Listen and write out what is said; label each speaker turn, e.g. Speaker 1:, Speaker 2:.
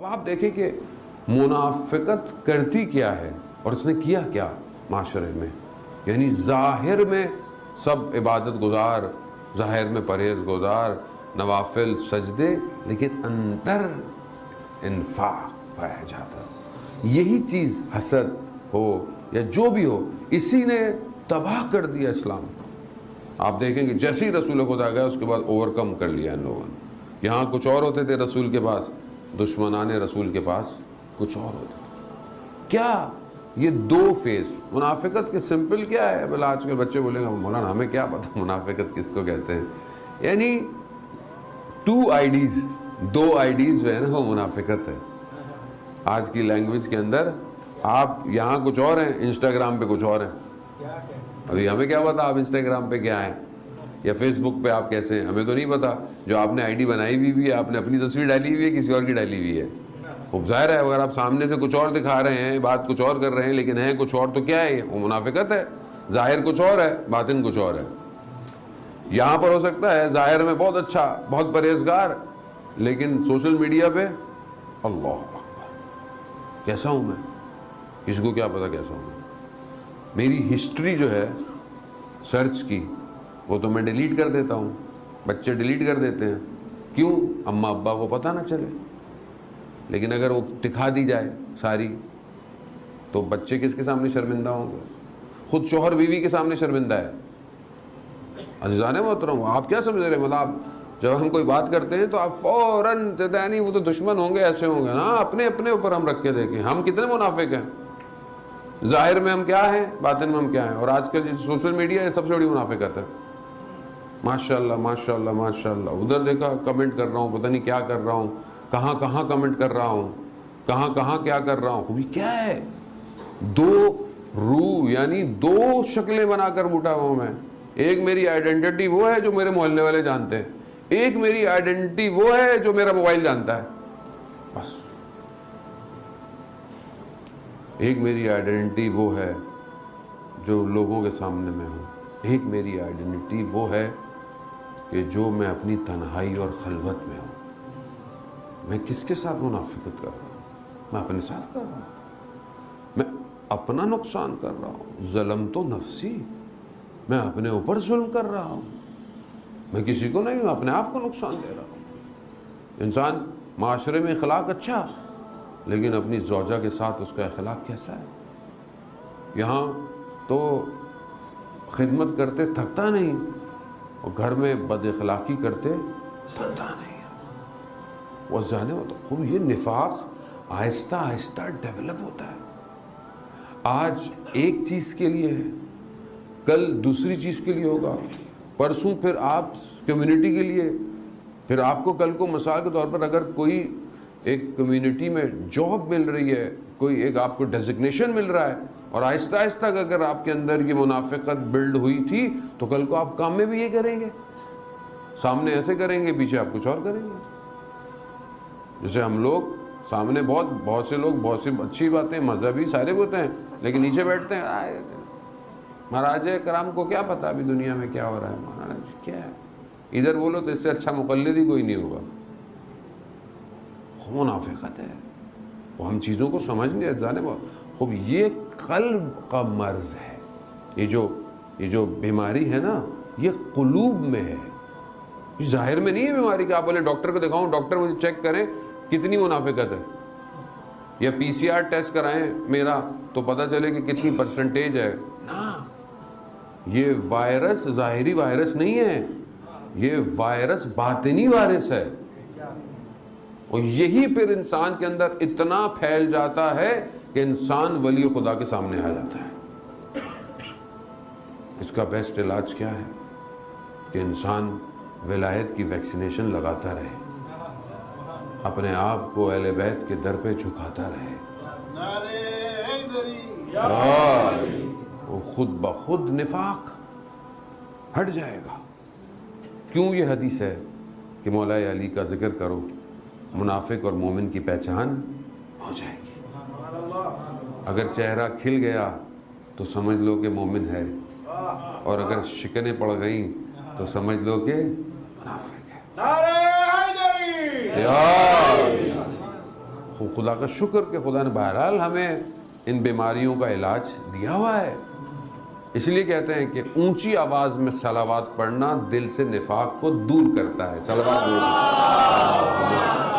Speaker 1: अब आप देखें कि मुनाफिकत करती क्या है और इसने किया क्या माशरे में। यानी ज़ाहिर में सब इबादत गुजार, ज़ाहिर में परहेज़ गुजार, नवाफिल सजदे, लेकिन अंदर इन्फाक पाया जाता। यही चीज़ हसद हो या जो भी हो, इसी ने तबाह कर दिया इस्लाम को। आप देखेंगे जैसे ही रसूल खुदा गया उसके बाद ओवरकम कर लिया इन लोगों ने। यहाँ कुछ और होते थे रसूल के पास, दुश्मनाने रसूल के पास कुछ और होते। क्या ये दो फेस मुनाफिकत के सिंपल क्या है? बोला आजकल बच्चे बोलेंगे मौलाना हमें क्या पता मुनाफिकत किसको कहते हैं। यानी टू आईडीज, दो आईडीज जो है ना वो मुनाफिकत है आज की लैंग्वेज के अंदर। आप यहाँ कुछ और हैं, इंस्टाग्राम पे कुछ और हैं। अभी हमें क्या पता आप इंस्टाग्राम पे क्या हैं या फेसबुक पे आप कैसे हैं, हमें तो नहीं पता। जो आपने आईडी बनाई हुई भी है, आपने अपनी तस्वीर डाली हुई है, किसी और की डाली हुई है। खूब ज़ाहिर है अगर आप सामने से कुछ और दिखा रहे हैं, बात कुछ और कर रहे हैं, लेकिन है कुछ और, तो क्या है वो मुनाफिकत है। ज़ाहिर कुछ और है, बातिन कुछ और है। यहाँ पर हो सकता है ज़ाहिर में बहुत अच्छा, बहुत परहेजगार, लेकिन सोशल मीडिया पे अल्लाह अकबर कैसा हूँ मैं, किसको क्या पता कैसा हूँ मैं। मेरी हिस्ट्री जो है सर्च की वो तो मैं डिलीट कर देता हूँ, बच्चे डिलीट कर देते हैं। क्यों? अम्मा अब्बा को पता ना चले। लेकिन अगर वो दिखा दी जाए सारी तो बच्चे किसके सामने शर्मिंदा होंगे? खुद शौहर बीवी के सामने शर्मिंदा है। अज़ीज़ाने मोहतरम, आप क्या समझ रहे हैं? मतलब आप जब हम कोई बात करते हैं तो आप फ़ौरन नहीं वो तो दुश्मन होंगे, ऐसे होंगे ना। अपने अपने ऊपर हम रख के देखें हम कितने मुनाफिक हैं। ज़ाहिर में हम क्या हैं, बातिन में हम क्या हैं। और आजकल जो सोशल मीडिया है सबसे बड़ी मुनाफिकत है। माशाल्लाह माशाल्लाह माशाल्लाह, उधर देखा कमेंट कर रहा हूँ, पता नहीं क्या कर रहा हूँ, कहाँ कहाँ कमेंट कर रहा हूँ, कहाँ कहाँ क्या कर रहा हूँ। खूबी क्या है? दो रूह यानी दो शक्लें बनाकर उठा हुआ मैं। एक मेरी आइडेंटिटी वो है जो मेरे मोहल्ले वाले जानते हैं, एक मेरी आइडेंटिटी वो है जो मेरा मोबाइल जानता है। बस एक मेरी आइडेंटिटी वो है जो लोगों के सामने मैं हूँ, एक मेरी आइडेंटिटी वो है कि जो मैं अपनी तन्हाई और खलवत में हूँ। मैं किसके साथ मुनाफिकत कर रहा हूँ? मैं अपने साथ कर रहा हूँ। मैं अपना नुकसान कर रहा हूँ। ज़लम तो नफ्सी, मैं अपने ऊपर जुल्म कर रहा हूँ। मैं किसी को नहीं, मैं अपने आप को नुकसान दे रहा हूँ। इंसान माशरे में अखलाक अच्छा, लेकिन अपनी ज़ौजा के साथ उसका अखलाक कैसा है? यहाँ तो खिदमत करते थकता नहीं और घर में बदअखलाकी करते थकता नहीं है। वो जाने हो तो खूब ये निफाक आहिस्ता आहिस्ता डेवलप होता है। आज एक चीज़ के लिए है, कल दूसरी चीज़ के लिए होगा, परसों फिर आप कम्युनिटी के लिए, फिर आपको कल को मिसाल के तौर पर अगर कोई एक कम्युनिटी में जॉब मिल रही है, कोई एक आपको डेजिग्नेशन मिल रहा है, और आहिस्ता आहिस्ता अगर आपके अंदर ये मुनाफिकत बिल्ड हुई थी तो कल को आप काम में भी ये करेंगे। सामने ऐसे करेंगे, पीछे आप कुछ और करेंगे। जैसे हम लोग सामने बहुत से लोग बहुत सी अच्छी बातें, मजहबी सारे होते हैं, लेकिन नीचे बैठते हैं महाराज कराम को क्या पता अभी दुनिया में क्या हो रहा है। महाराज क्या है, इधर बोलो तो इससे अच्छा मुक़ल्लिद ही कोई नहीं होगा। मुनाफिकत है वो, हम चीज़ों को समझ नहीं जाने। खूब ये क़ल्ब का मर्ज़ है। ये जो बीमारी है ना, ये क़ुलूब में है, ये ज़ाहिर में नहीं है बीमारी का। आप बोले डॉक्टर को दिखाऊं, डॉक्टर मुझे चेक करें कितनी मुनाफिकत है, या PCR टेस्ट कराएं मेरा तो पता चले कि कितनी परसेंटेज है ना। ये वायरस ज़ाहिरी वायरस नहीं है, ये वायरस बातिनी वायरस है। और यही फिर इंसान के अंदर इतना फैल जाता है कि इंसान वली खुदा के सामने आ जाता है। इसका बेस्ट इलाज क्या है कि इंसान विलायत की वैक्सीनेशन लगाता रहे, अपने आप को अहले बैत के दर पे झुकाता रहे। वो खुद ब खुद निफाक हट जाएगा। क्यों? ये हदीस है कि मौला अली का जिक्र करो, मुनाफिक और मोमिन की पहचान हो जाएगी। अगर चेहरा खिल गया तो समझ लो कि मोमिन है, और अगर शिकनें पड़ गई तो समझ लो कि मुनाफिक है। खुदा का शुक्र कि खुदा ने बहरहाल हमें इन बीमारियों का इलाज दिया हुआ है। इसलिए कहते हैं कि ऊंची आवाज़ में सलावात पढ़ना दिल से निफाक को दूर करता है। सलावात बोलो।